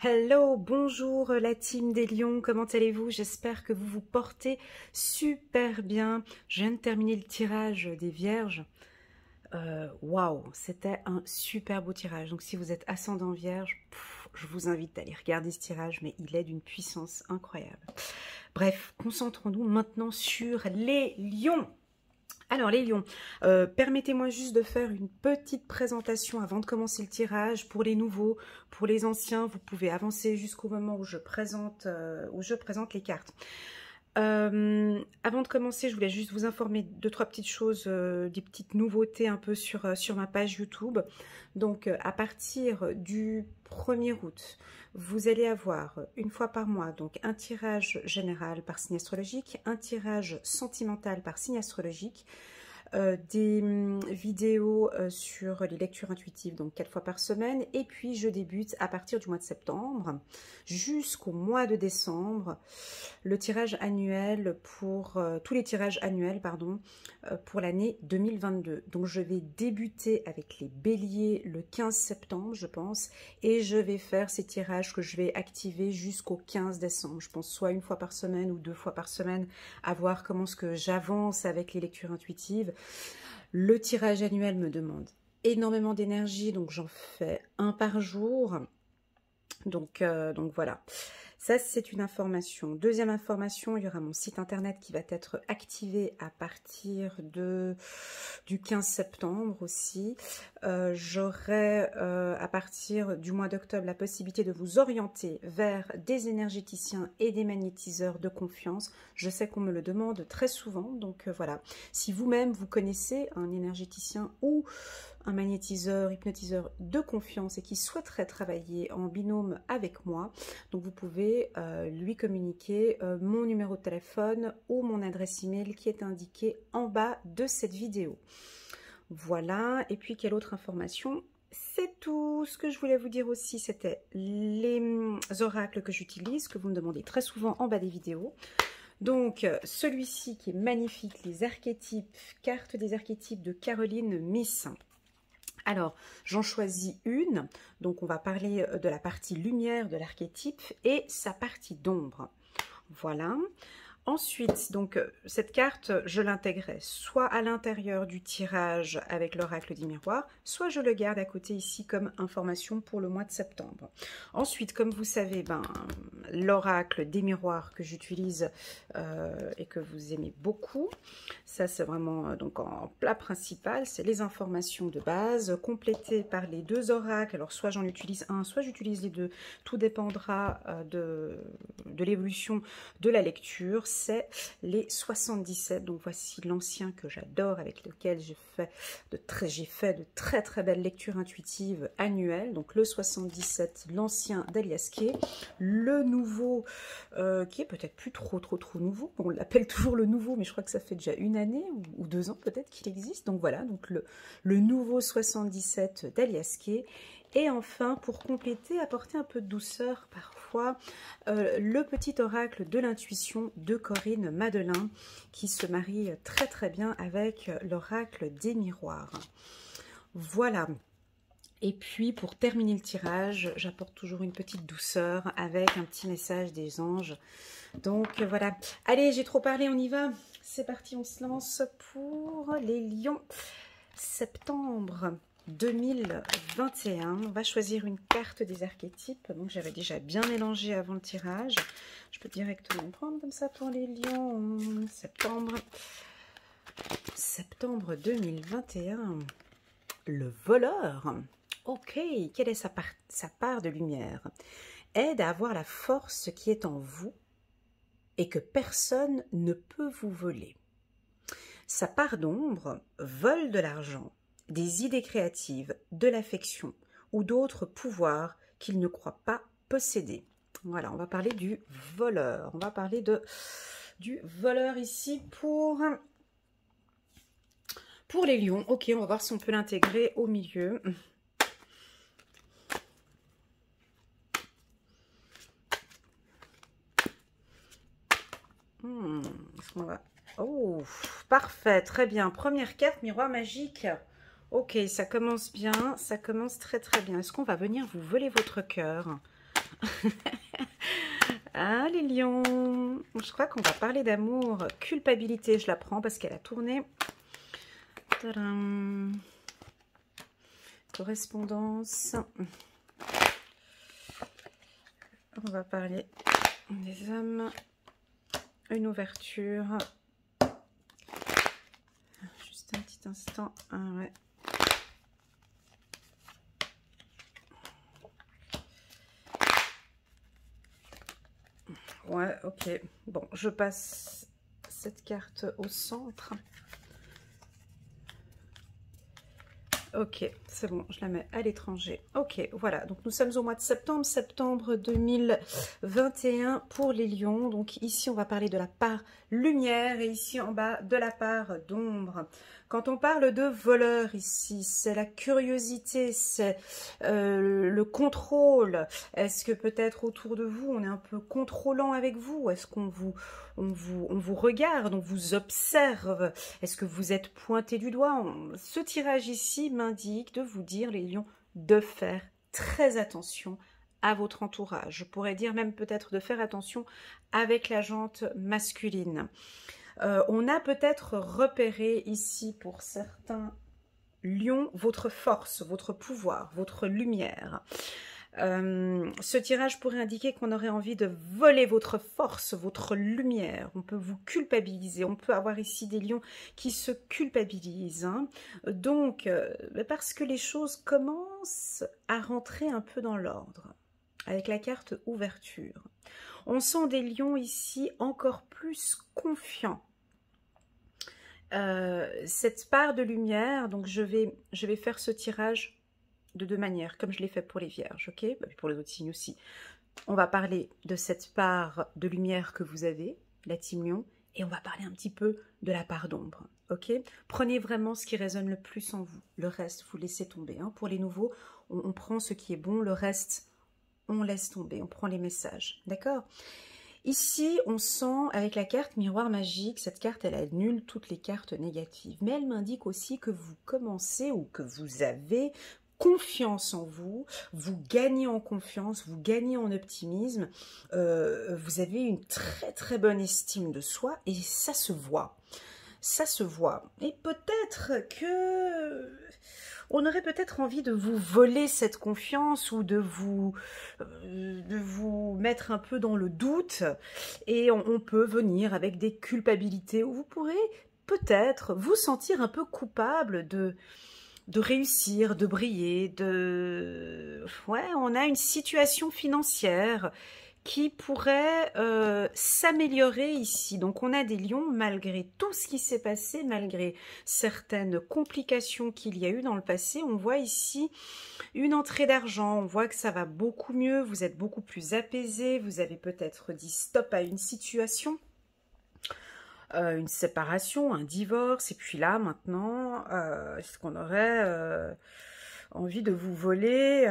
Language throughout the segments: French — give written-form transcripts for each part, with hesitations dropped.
Hello, bonjour la team des lions, comment allez-vous? J'espère que vous vous portez super bien. Je viens de terminer le tirage des vierges. Waouh, c'était un super beau tirage. Donc si vous êtes ascendant vierge, je vous invite à aller regarder ce tirage, mais il est d'une puissance incroyable. Bref, concentrons-nous maintenant sur les lions. Alors les lions, permettez-moi juste de faire une petite présentation avant de commencer le tirage. Pour les nouveaux, pour les anciens, vous pouvez avancer jusqu'au moment où je présente les cartes. Avant de commencer, je voulais juste vous informer de trois petites choses, des petites nouveautés un peu sur ma page YouTube. Donc à partir du 1er août, vous allez avoir une fois par mois donc un tirage général par signe astrologique, un tirage sentimental par signe astrologique, des vidéos sur les lectures intuitives, donc 4 fois par semaine, et puis je débute à partir du mois de septembre jusqu'au mois de décembre le tirage annuel pour tous les tirages annuels pour l'année 2022. Donc je vais débuter avec les béliers le 15 septembre je pense, et je vais faire ces tirages que je vais activer jusqu'au 15 décembre, je pense, soit une fois par semaine ou 2 fois par semaine, à voir comment ce que j'avance avec les lectures intuitives. Le tirage annuel me demande énormément d'énergie, donc j'en fais un par jour. Donc voilà, ça c'est une information. Deuxième information, il y aura mon site internet qui va être activé à partir du 15 septembre aussi. J'aurai à partir du mois d'octobre la possibilité de vous orienter vers des énergéticiens et des magnétiseurs de confiance. Je sais qu'on me le demande très souvent, donc voilà. Si vous-même vous connaissez un énergéticien ou un magnétiseur, hypnotiseur de confiance et qui souhaiterait travailler en binôme avec moi, donc vous pouvez lui communiquer mon numéro de téléphone ou mon adresse email qui est indiquée en bas de cette vidéo. Voilà, et puis quelle autre information? C'est tout. Ce que je voulais vous dire aussi, c'était les oracles que j'utilise, que vous me demandez très souvent en bas des vidéos. Donc, celui-ci qui est magnifique, les archétypes, carte des archétypes de Caroline Myss. Alors, j'en choisis une, donc on va parler de la partie lumière de l'archétype et sa partie d'ombre. Voilà. Ensuite, donc cette carte, je l'intégrerai soit à l'intérieur du tirage avec l'oracle des miroirs, soit je le garde à côté ici comme information pour le mois de septembre. Ensuite, comme vous savez, l'oracle des miroirs que j'utilise et que vous aimez beaucoup, ça c'est vraiment donc en plat principal, c'est les informations de base complétées par les deux oracles. Alors soit j'en utilise un, soit j'utilise les deux, tout dépendra de l'évolution de la lecture. C'est les 77, donc voici l'ancien que j'adore, avec lequel j'ai fait de très très belles lectures intuitives annuelles. Donc le 77, l'ancien d'Alias Kay, le nouveau qui est peut-être plus trop nouveau, on l'appelle toujours le nouveau, mais je crois que ça fait déjà une année ou 2 ans peut-être qu'il existe. Donc voilà, donc le nouveau 77 d'Alias Kay. Et enfin, pour compléter, apporter un peu de douceur parfois, le petit oracle de l'intuition de Corinne Madelin, qui se marie très très bien avec l'oracle des miroirs. Voilà. Et puis, pour terminer le tirage, j'apporte toujours une petite douceur avec un petit message des anges. Donc voilà. Allez, j'ai trop parlé, on y va. C'est parti, on se lance pour les lions. Septembre 2021, on va choisir une carte des archétypes. Donc j'avais déjà bien mélangé avant le tirage. Je peux directement prendre comme ça pour les lions. Septembre 2021. Le voleur. Ok, quelle est sa part de lumière? Aide à avoir la force qui est en vous et que personne ne peut vous voler. Sa part d'ombre vole de l'argent, des idées créatives, de l'affection ou d'autres pouvoirs qu'il ne croit pas posséder. Voilà, on va parler du voleur. On va parler du voleur ici pour les lions. Ok, on va voir si on peut l'intégrer au milieu. Est-ce qu'on va... Oh, parfait, très bien. Première carte, miroir magique. Ok, ça commence bien, ça commence très très bien. Est-ce qu'on va venir vous voler votre cœur? Ah, les lions. Je crois qu'on va parler d'amour. Culpabilité, je la prends parce qu'elle a tourné. Tadam. Correspondance. On va parler des hommes. Une ouverture. Juste un petit instant. Ah, ouais. Ouais, ok. Bon, je passe cette carte au centre. Ok, c'est bon, je la mets à l'étranger. Ok, voilà, donc nous sommes au mois de septembre, septembre 2021 pour les lions. Donc ici, on va parler de la part lumière et ici en bas, de la part d'ombre. Quand on parle de voleur ici, c'est la curiosité, c'est le contrôle. Est-ce que peut-être autour de vous, on est un peu contrôlant avec vous? Est-ce qu'on on vous regarde, on vous observe? Est-ce que vous êtes pointé du doigt? Ce tirage ici m'indique de vous dire, les lions, de faire très attention à votre entourage. Je pourrais dire même peut-être de faire attention avec la jante masculine. On a peut-être repéré ici pour certains lions votre force, votre pouvoir, votre lumière. Ce tirage pourrait indiquer qu'on aurait envie de voler votre force, votre lumière. On peut vous culpabiliser. On peut avoir ici des lions qui se culpabilisent. Hein. Donc, parce que les choses commencent à rentrer un peu dans l'ordre. Avec la carte ouverture. On sent des lions ici encore plus confiants. Cette part de lumière, donc je vais faire ce tirage de deux manières, comme je l'ai fait pour les vierges, ok? Pour les autres signes aussi. On va parler de cette part de lumière que vous avez, la team lion, et on va parler un petit peu de la part d'ombre, ok? Prenez vraiment ce qui résonne le plus en vous. Le reste, vous laissez tomber. Hein. Pour les nouveaux, on prend ce qui est bon, le reste, on laisse tomber, on prend les messages, d'accord? Ici, on sent, avec la carte miroir magique, cette carte, elle annule toutes les cartes négatives. Mais elle m'indique aussi que vous commencez ou que vous avez confiance en vous, vous gagnez en confiance, vous gagnez en optimisme, vous avez une très très bonne estime de soi et ça se voit. Ça se voit. Et peut-être que on aurait peut-être envie de vous voler cette confiance ou de vous mettre un peu dans le doute. Et on peut venir avec des culpabilités où vous pourrez peut-être vous sentir un peu coupable de réussir, de briller, Ouais, on a une situation financière qui pourrait s'améliorer ici. Donc on a des lions, malgré tout ce qui s'est passé, malgré certaines complications qu'il y a eu dans le passé, on voit ici une entrée d'argent, on voit que ça va beaucoup mieux, vous êtes beaucoup plus apaisé, vous avez peut-être dit stop à une situation, une séparation, un divorce, et puis là maintenant, est-ce qu'on aurait envie de vous voler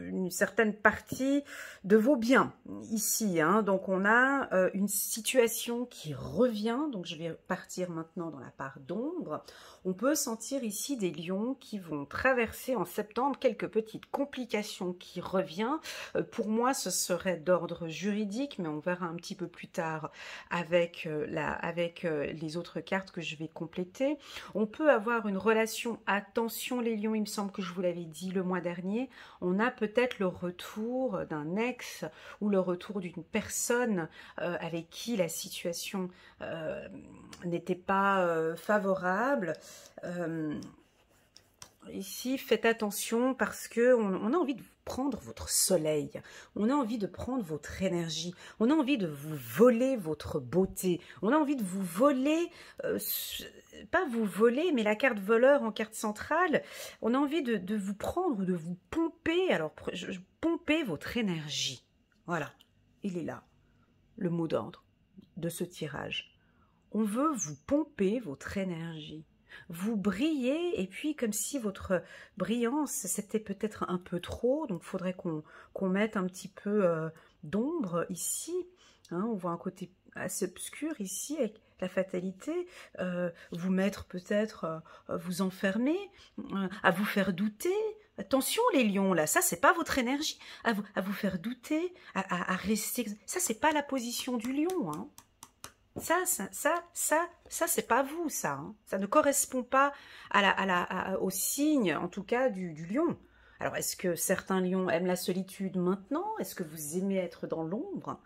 une certaine partie de vos biens ici, hein. Donc on a une situation qui revient, donc je vais partir maintenant dans la part d'ombre. On peut sentir ici des lions qui vont traverser en septembre quelques petites complications qui reviennent. Pour moi ce serait d'ordre juridique, mais on verra un petit peu plus tard avec, les autres cartes que je vais compléter. On peut avoir une relation, attention les lions, il me semble que je vous l'avais dit le mois dernier, on a peut-être le retour d'un ex ou le retour d'une personne avec qui la situation n'était pas favorable. Ici, faites attention parce que on a envie de prendre votre soleil, on a envie de prendre votre énergie, on a envie de vous voler votre beauté, on a envie de vous voler, pas vous voler, mais la carte voleur en carte centrale, on a envie de vous prendre, de vous pomper, alors pomper votre énergie. Voilà, il est là, le mot d'ordre de ce tirage. On veut vous pomper votre énergie. Vous brillez et puis comme si votre brillance c'était peut-être un peu trop, donc il faudrait qu'on mette un petit peu d'ombre ici, hein, on voit un côté assez obscur ici avec la fatalité, vous mettre peut-être, vous enfermer, à vous faire douter, Attention les lions, là, ça c'est pas votre énergie à vous faire douter, à rester... Ça c'est pas la position du lion, hein. Ça c'est pas vous, ça. Hein. Ça ne correspond pas au signe, en tout cas, du lion. Alors, est-ce que certains lions aiment la solitude maintenant? Est-ce que vous aimez être dans l'ombre?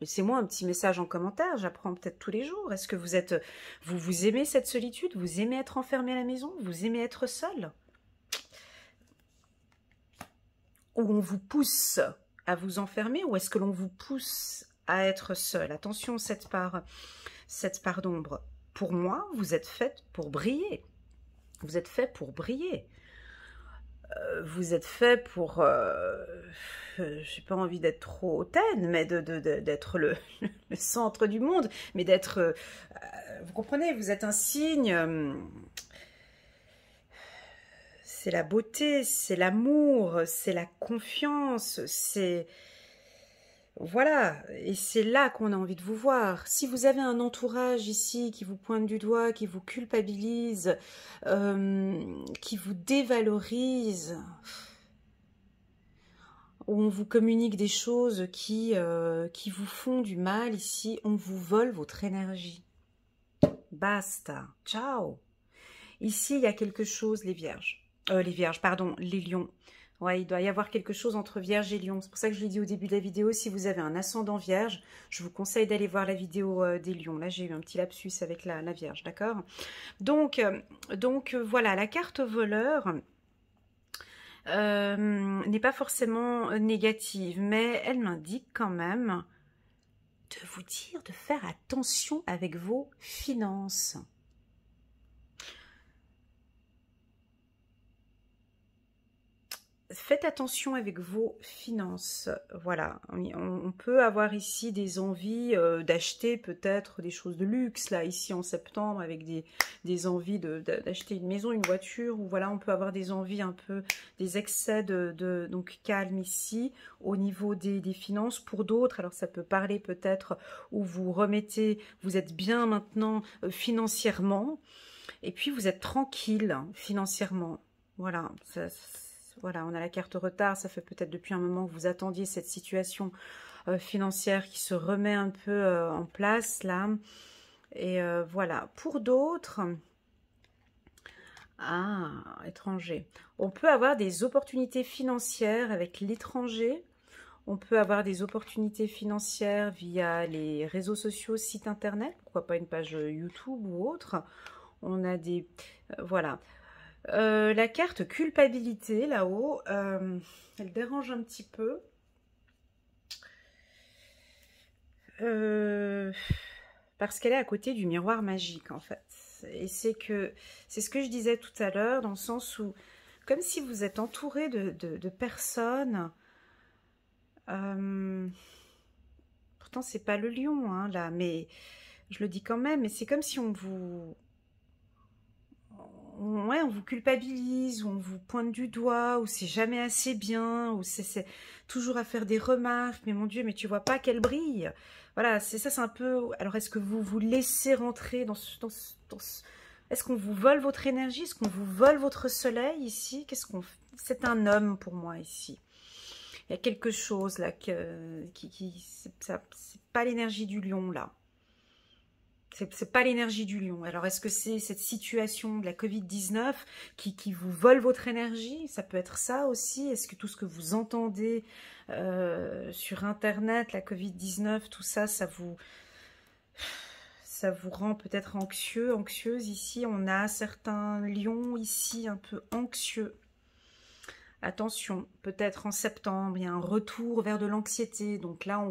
Laissez-moi un petit message en commentaire, j'apprends peut-être tous les jours. Est-ce que vous aimez cette solitude? Vous aimez être enfermé à la maison? Vous aimez être seul? Ou on vous pousse à vous enfermer? Ou est-ce que l'on vous pousse à être seul? Attention, cette part d'ombre. Pour moi, vous êtes faite pour briller. Vous êtes fait pour briller. Vous êtes fait pour... j'ai pas envie d'être trop hautaine, mais d'être le centre du monde, mais d'être... vous comprenez, vous êtes un signe... c'est la beauté, c'est l'amour, c'est la confiance, c'est... Voilà, et c'est là qu'on a envie de vous voir. Si vous avez un entourage ici qui vous pointe du doigt, qui vous culpabilise, qui vous dévalorise, où on vous communique des choses qui vous font du mal ici, on vous vole votre énergie. Basta, ciao. Ici, il y a quelque chose, les vierges, pardon, les lions. Ouais, il doit y avoir quelque chose entre Vierge et Lion. C'est pour ça que je l'ai dit au début de la vidéo, si vous avez un ascendant Vierge, je vous conseille d'aller voir la vidéo des Lions. Là, j'ai eu un petit lapsus avec la Vierge, d'accord? Donc, voilà, la carte voleur n'est pas forcément négative, mais elle m'indique quand même de vous dire de faire attention avec vos finances. Faites attention avec vos finances, voilà, on peut avoir ici des envies d'acheter peut-être des choses de luxe, là, ici en septembre, avec des envies d'acheter une maison, une voiture, ou voilà, on peut avoir des envies un peu, des excès donc calme ici, au niveau des finances. Pour d'autres, alors ça peut parler peut-être où vous remettez, vous êtes bien maintenant financièrement, et puis vous êtes tranquille financièrement, voilà, voilà, on a la carte retard, ça fait peut-être depuis un moment que vous attendiez cette situation financière qui se remet un peu en place, là. Et voilà, pour d'autres, étranger. On peut avoir des opportunités financières avec l'étranger. On peut avoir des opportunités financières via les réseaux sociaux, sites internet, pourquoi pas une page YouTube ou autre. On a des... voilà. La carte culpabilité là-haut, elle dérange un petit peu. Parce qu'elle est à côté du miroir magique en fait. Et c'est ce que je disais tout à l'heure, dans le sens où, comme si vous êtes entouré de personnes, pourtant c'est pas le lion hein, là, mais je le dis quand même, mais c'est comme si on vous... Ouais, on vous culpabilise, ou on vous pointe du doigt, ou c'est jamais assez bien, ou c'est toujours à faire des remarques, mais mon Dieu, mais tu vois pas qu'elle brille. Voilà, c'est ça, c'est un peu... Alors, est-ce que vous vous laissez rentrer dans est-ce qu'on vous vole votre énergie? Est-ce qu'on vous vole votre soleil ici? Qu'est-ce qu'on... C'est un homme pour moi ici. Il y a quelque chose là c'est pas l'énergie du lion là. C'est pas l'énergie du lion. Alors, est-ce que c'est cette situation de la Covid-19 qui vous vole votre énergie? Ça peut être ça aussi. Est-ce que tout ce que vous entendez sur Internet, la Covid-19, tout ça, ça vous rend peut-être anxieux, anxieuse? Ici, on a certains lions ici un peu anxieux. Attention, peut-être en septembre, il y a un retour vers de l'anxiété. Donc là,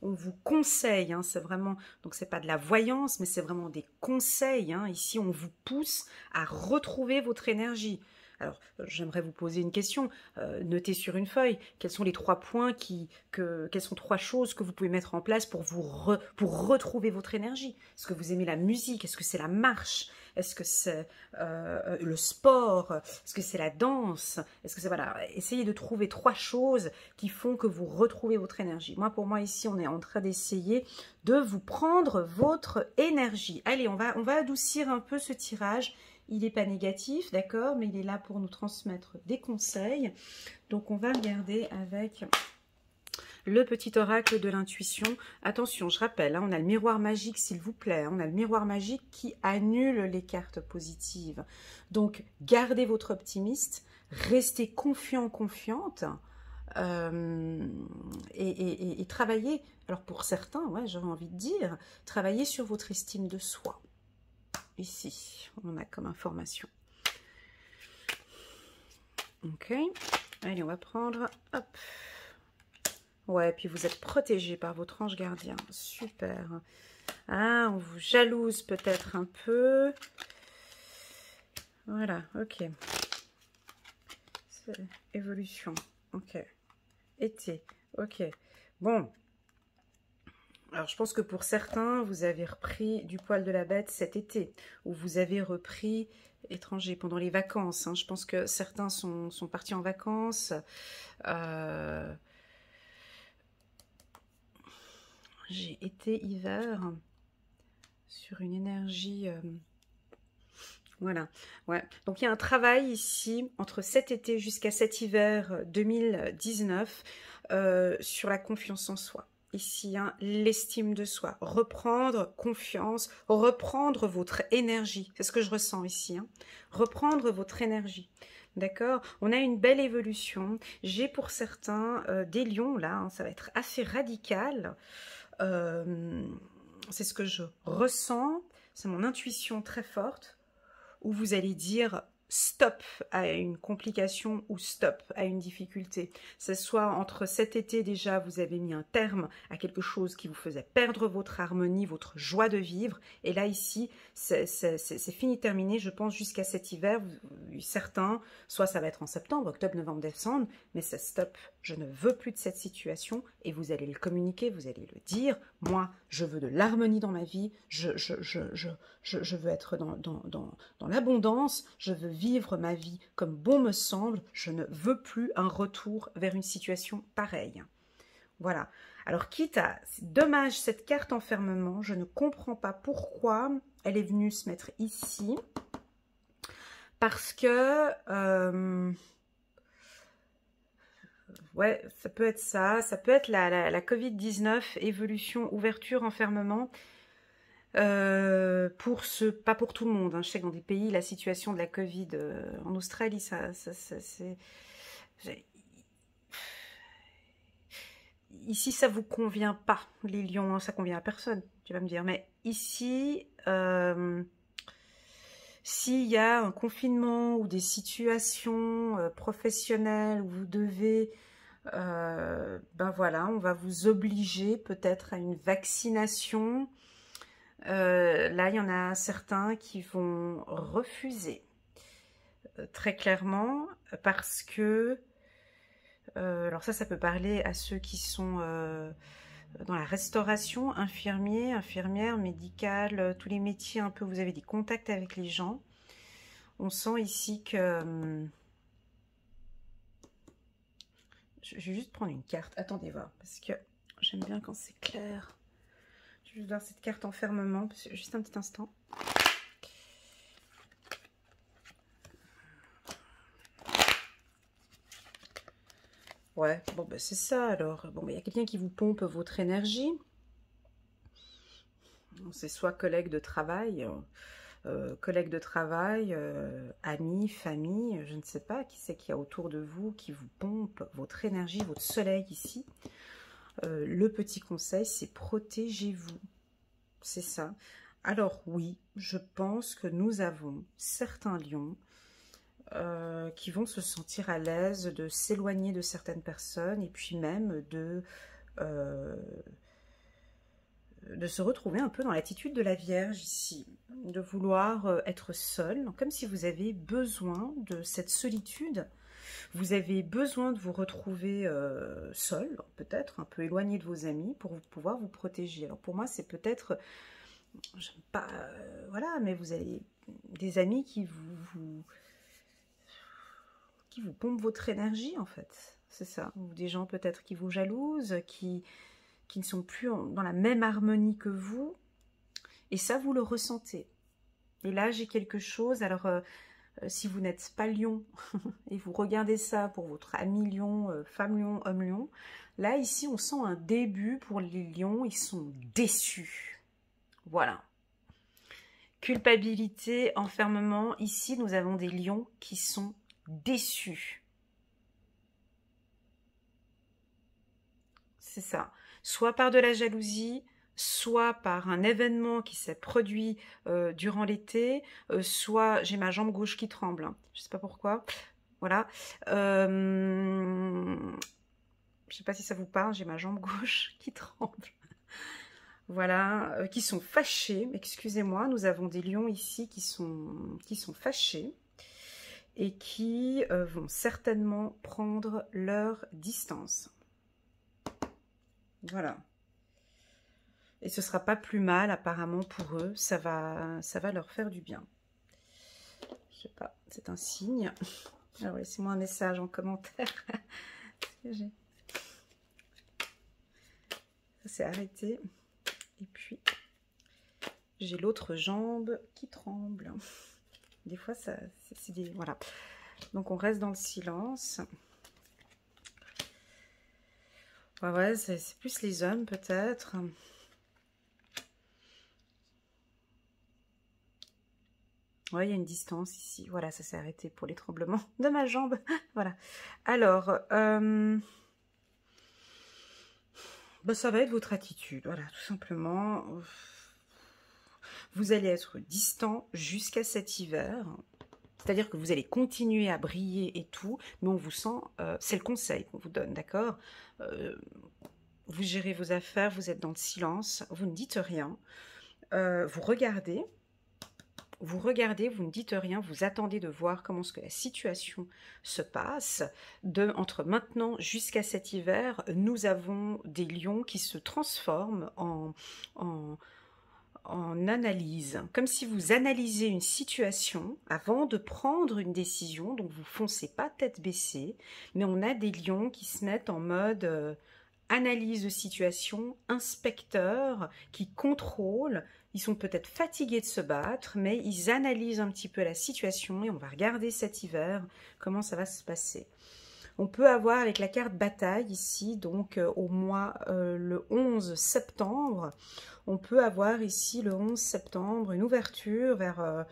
on vous conseille, hein, c'est vraiment, donc c'est pas de la voyance, mais c'est vraiment des conseils, hein. Ici, on vous pousse à retrouver votre énergie. Alors, j'aimerais vous poser une question, notez sur une feuille, quels sont les 3 points, quelles sont 3 choses que vous pouvez mettre en place pour retrouver votre énergie? Est-ce que vous aimez la musique? Est-ce que c'est la marche? Est-ce que c'est le sport? Est-ce que c'est la danse? Est-ce que c'est... Voilà, essayez de trouver 3 choses qui font que vous retrouvez votre énergie. Moi, pour moi, ici, on est en train d'essayer de vous prendre votre énergie. Allez, on va adoucir un peu ce tirage. Il n'est pas négatif, d'accord, mais il est là pour nous transmettre des conseils. Donc, on va regarder avec le petit oracle de l'intuition. Attention, je rappelle, hein, on a le miroir magique, s'il vous plaît. Hein, on a le miroir magique qui annule les cartes positives. Donc, gardez votre optimiste, restez confiant, confiante. Et travailler, alors pour certains, ouais, j'aurais envie de dire, travailler sur votre estime de soi. Ici, on a comme information. Ok, allez, on va prendre, hop. Ouais, puis vous êtes protégé par votre ange gardien, super. Ah, on vous jalouse peut-être un peu. Voilà, ok. Évolution, ok. Été, ok. Bon. Alors, je pense que pour certains, vous avez repris du poil de la bête cet été, ou vous avez repris étranger pendant les vacances. Hein. Je pense que certains sont partis en vacances. J'ai été hiver sur une énergie... Voilà, ouais. Donc il y a un travail ici entre cet été jusqu'à cet hiver 2019 sur la confiance en soi. Ici, hein, l'estime de soi, reprendre confiance, reprendre votre énergie. C'est ce que je ressens ici. Hein. Reprendre votre énergie. D'accord? On a une belle évolution. J'ai pour certains des lions, là, hein, ça va être assez radical. C'est ce que je ressens. C'est mon intuition très forte. Où vous allez dire stop à une complication ou stop à une difficulté. Que ce soit entre cet été déjà, vous avez mis un terme à quelque chose qui vous faisait perdre votre harmonie, votre joie de vivre. Et là, ici, c'est fini, terminé, je pense, jusqu'à cet hiver. Certains, soit ça va être en septembre, octobre, novembre, décembre, mais c'est stop. Je ne veux plus de cette situation et vous allez le communiquer, vous allez le dire. Moi, je veux de l'harmonie dans ma vie, je veux être dans l'abondance, je veux vivre ma vie comme bon me semble, je ne veux plus un retour vers une situation pareille. Voilà. Alors, quitte à... C'est dommage, cette carte enfermement, je ne comprends pas pourquoi elle est venue se mettre ici. Parce que... ouais, ça peut être ça. Ça peut être la Covid-19, évolution, ouverture, enfermement. Pas pour tout le monde. Hein. Je sais que dans des pays, la situation de la Covid, en Australie, c'est... Ici, ça vous convient pas, les lions, hein, ça convient à personne, tu vas me dire. Mais ici, s'il y a un confinement ou des situations professionnelles où vous devez, ben voilà, on va vous obliger peut-être à une vaccination. Là, il y en a certains qui vont refuser, très clairement, parce que, alors ça peut parler à ceux qui sont dans la restauration, infirmiers, infirmières, médicales, tous les métiers un peu, vous avez des contacts avec les gens. On sent ici que... je vais juste prendre une carte, attendez voir, parce que j'aime bien quand c'est clair. Je vais juste voir cette carte enfermement, juste un petit instant. Ouais, bon ben c'est ça alors. Bon, ben, il y a quelqu'un qui vous pompe votre énergie. C'est soit collègue de travail, amis, famille, je ne sais pas qui c'est qu'il y a autour de vous qui vous pompe votre énergie, votre soleil ici. Le petit conseil, c'est protégez-vous. C'est ça. Alors oui, je pense que nous avons certains lions qui vont se sentir à l'aise de s'éloigner de certaines personnes et puis même de se retrouver un peu dans l'attitude de la Vierge ici, de vouloir être seul, comme si vous avez besoin de cette solitude, vous avez besoin de vous retrouver seul, peut-être un peu éloigné de vos amis pour pouvoir vous protéger. Alors pour moi c'est peut-être, j'aime pas, voilà, mais vous avez des amis qui vous pompent votre énergie en fait, c'est ça, ou des gens peut-être qui vous jalousent, qui ne sont plus dans la même harmonie que vous, et ça vous le ressentez. Et là, j'ai quelque chose. Alors, si vous n'êtes pas lion et vous regardez ça pour votre ami lion, femme lion, homme lion, là, ici, on sent un début pour les lions. Ils sont déçus. Voilà. Culpabilité, enfermement. Ici, nous avons des lions qui sont déçus. C'est ça. Soit par de la jalousie, soit par un événement qui s'est produit durant l'été, soit j'ai ma jambe gauche qui tremble. Hein. Je ne sais pas pourquoi. Voilà. Je ne sais pas si ça vous parle, j'ai ma jambe gauche qui tremble. Voilà, qui sont fâchés. Excusez-moi, nous avons des lions ici qui sont fâchés et qui vont certainement prendre leur distance. Voilà. Et ce sera pas plus mal apparemment pour eux, ça va leur faire du bien. Je sais pas, c'est un signe. Alors laissez-moi un message en commentaire. Ça s'est arrêté. Et puis j'ai l'autre jambe qui tremble. Des fois ça c'est des voilà. Donc on reste dans le silence. Ouais, c'est plus les hommes peut-être. Ouais, il y a une distance ici. Voilà, ça s'est arrêté pour les tremblements de ma jambe. Voilà. Alors, ça va être votre attitude. Voilà, tout simplement. Vous allez être distant jusqu'à cet hiver. C'est-à-dire que vous allez continuer à briller et tout, mais on vous sent... c'est le conseil qu'on vous donne, d'accord? Vous gérez vos affaires, vous êtes dans le silence, vous ne dites rien. Vous regardez, vous ne dites rien, vous attendez de voir comment est-ce que la situation se passe. Entre maintenant jusqu'à cet hiver, nous avons des lions qui se transforment en analyse, comme si vous analysez une situation avant de prendre une décision, donc vous foncez pas tête baissée, mais on a des lions qui se mettent en mode analyse de situation, inspecteur, qui contrôlent. Ils sont peut-être fatigués de se battre, mais ils analysent un petit peu la situation et on va regarder cet hiver comment ça va se passer. On peut avoir avec la carte bataille ici, donc au mois le 11 septembre, on peut avoir ici le 11 septembre une ouverture vers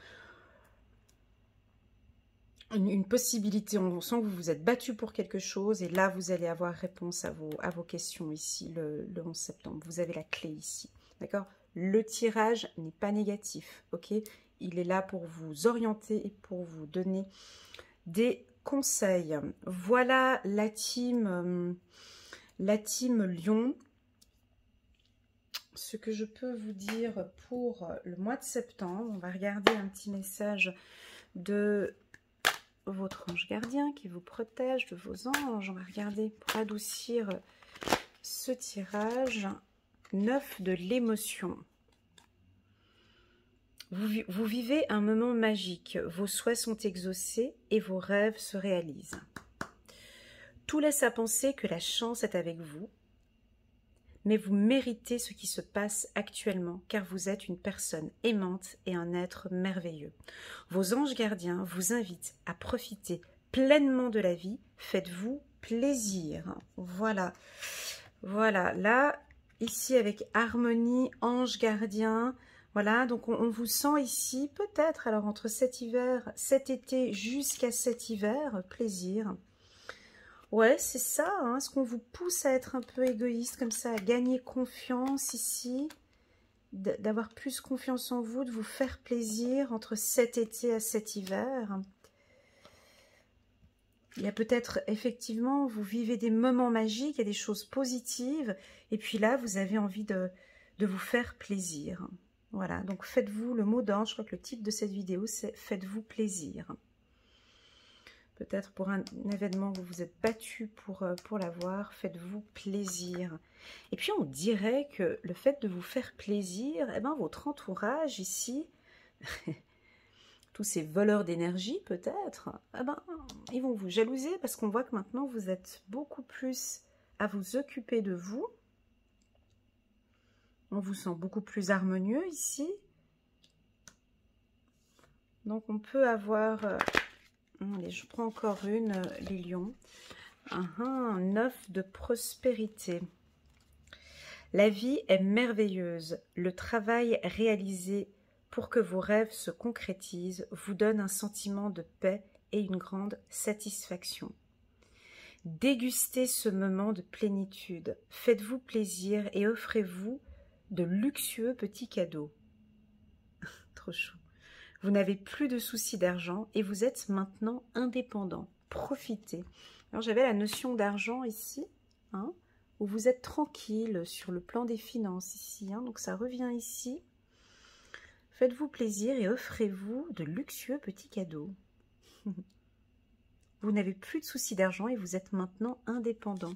une possibilité. On sent que vous vous êtes battu pour quelque chose et là vous allez avoir réponse à vos questions ici le 11 septembre. Vous avez la clé ici, d'accord? Le tirage n'est pas négatif, ok? Il est là pour vous orienter et pour vous donner des conseils. Voilà la team Lion. Ce que je peux vous dire pour le mois de septembre, on va regarder un petit message de votre ange gardien qui vous protège, de vos anges. On va regarder pour adoucir ce tirage. 9 de l'émotion. Vous vivez un moment magique, vos souhaits sont exaucés et vos rêves se réalisent. Tout laisse à penser que la chance est avec vous, mais vous méritez ce qui se passe actuellement car vous êtes une personne aimante et un être merveilleux. Vos anges gardiens vous invitent à profiter pleinement de la vie, faites-vous plaisir. Voilà, voilà, là, ici avec harmonie, ange gardien. Voilà, donc on vous sent ici, peut-être, alors entre cet été jusqu'à cet hiver, plaisir. Ouais, c'est ça, hein, est-ce qu'on vous pousse à être un peu égoïste comme ça, à gagner confiance ici, d'avoir plus confiance en vous, de vous faire plaisir entre cet été à cet hiver. Il y a peut-être, effectivement, vous vivez des moments magiques, il y a des choses positives, et puis là, vous avez envie de vous faire plaisir. Voilà, donc faites-vous le mot d'ange, je crois que le titre de cette vidéo c'est « Faites-vous plaisir ». Peut-être pour un événement où vous vous êtes battu pour l'avoir, faites-vous plaisir. Et puis on dirait que le fait de vous faire plaisir, eh ben, votre entourage ici, tous ces voleurs d'énergie peut-être, eh ben, ils vont vous jalouser parce qu'on voit que maintenant vous êtes beaucoup plus à vous occuper de vous. On vous sent beaucoup plus harmonieux ici. Donc on peut avoir, allez, je prends encore une, les lions. 9 de prospérité. La vie est merveilleuse. Le travail réalisé pour que vos rêves se concrétisent vous donne un sentiment de paix et une grande satisfaction. Dégustez ce moment de plénitude. Faites-vous plaisir et offrez-vous de luxueux petits cadeaux. Trop chou. Vous n'avez plus de soucis d'argent et vous êtes maintenant indépendant. Profitez. Alors j'avais la notion d'argent ici, hein, où vous êtes tranquille sur le plan des finances ici, hein, donc ça revient ici. Faites-vous plaisir et offrez-vous de luxueux petits cadeaux. Vous n'avez plus de soucis d'argent et vous êtes maintenant indépendant.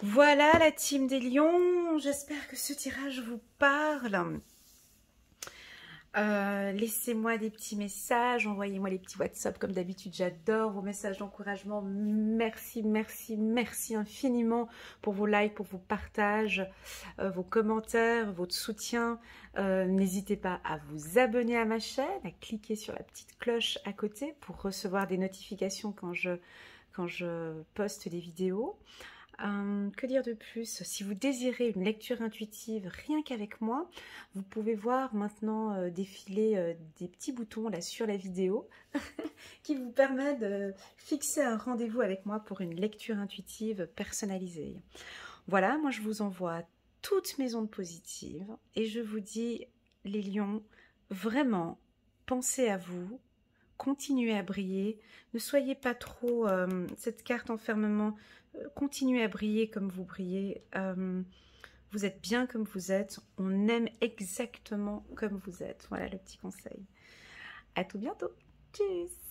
Voilà la team des lions, j'espère que ce tirage vous parle. Laissez-moi des petits messages, envoyez-moi les petits WhatsApp comme d'habitude, j'adore vos messages d'encouragement. Merci, merci, merci infiniment pour vos likes, pour vos partages, vos commentaires, votre soutien. N'hésitez pas à vous abonner à ma chaîne, à cliquer sur la petite cloche à côté pour recevoir des notifications quand je poste des vidéos. Que dire de plus? Si vous désirez une lecture intuitive rien qu'avec moi, vous pouvez voir maintenant défiler des petits boutons là sur la vidéo qui vous permettent de fixer un rendez-vous avec moi pour une lecture intuitive personnalisée. Voilà, moi je vous envoie toutes mes ondes positives et je vous dis, les lions, vraiment, pensez à vous, continuez à briller, ne soyez pas trop cette carte enfermement. Continuez à briller comme vous brillez. Vous êtes bien comme vous êtes. On aime exactement comme vous êtes. Voilà le petit conseil. À tout bientôt. Tchuss.